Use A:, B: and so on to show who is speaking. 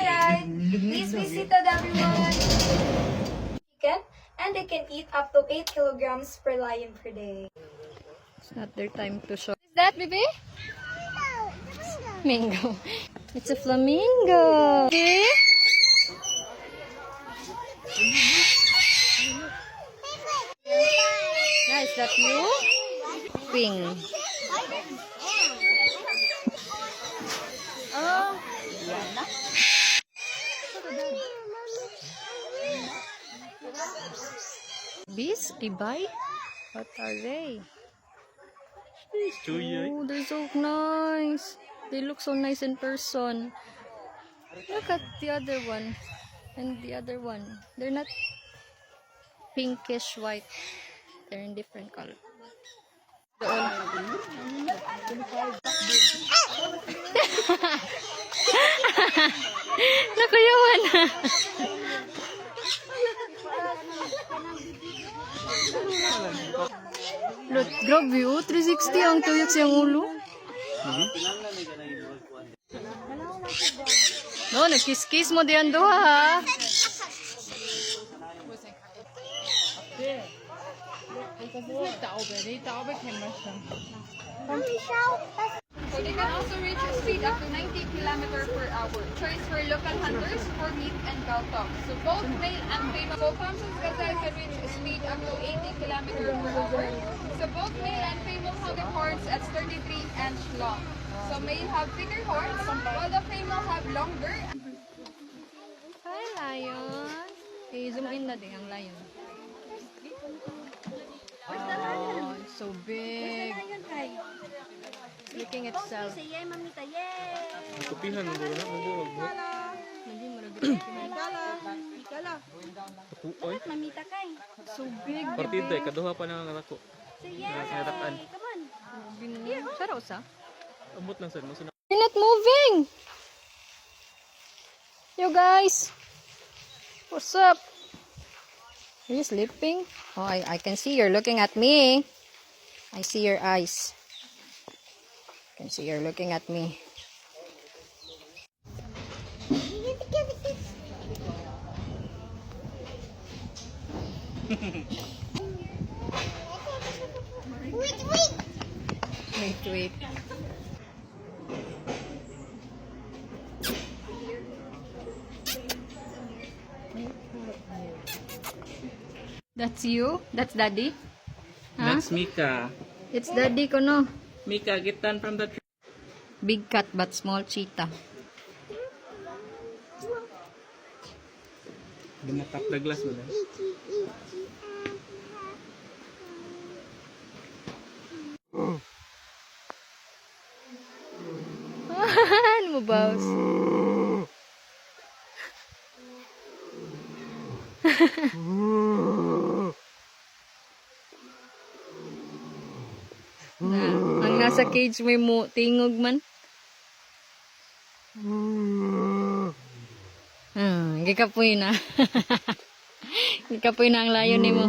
A: Alright, please be seated everyone. Chicken, and they can eat up to 8 kilograms per lion per day.
B: It's not their time to show. Is that, baby? Flamingo. It's a flamingo. Okay. Yeah, is that you? Ping. Oh. Bees? Tibay? What are they? Oh, they're so nice. They look so nice in person. Look at the other one. And the other one. They're not pinkish white. They're in different color. Nakayawan. Look, grabe oh, 360 ang tuyok siyang ulo. No, nagkiss-kiss mo diyan doha ha.
A: So they can also reach a speed up to 90 kilometers per hour. Choice for local hunters for meat and galtok. So both male and female. So Thompson's gazelle can reach a speed up to 80 kilometers per hour. So both male and female have the horns at 33 inch long. So male have thicker horns, while the female have longer.
B: Hi, lion. Okay, zoom in na din ang lion. Oh, it's so big. Looking at itself.
C: Kupihan mo na, magbuwag mo.
B: Hindi mo rin
C: Oy,
B: so big,
C: partida,
B: baby.
C: kaduha pa na nga ako. Nakataan.
B: Saro sa?
C: Abot lang sir, masunod.
B: You're not moving! You guys! What's up? Are you sleeping? Oh, I can see you're looking at me. I see your eyes. I can see you're looking at me. Wait. That's you? That's daddy? Huh?
C: That's Mika.
B: It's daddy ko no.
C: Mika, get down from the tree.
B: Big cat but small cheetah.
C: Binatap the glass mo na.
B: Ano mo, boss? Ang nasa cage may mo tingog man. Gikapoy na. Gikapoy na ang layon ni mo.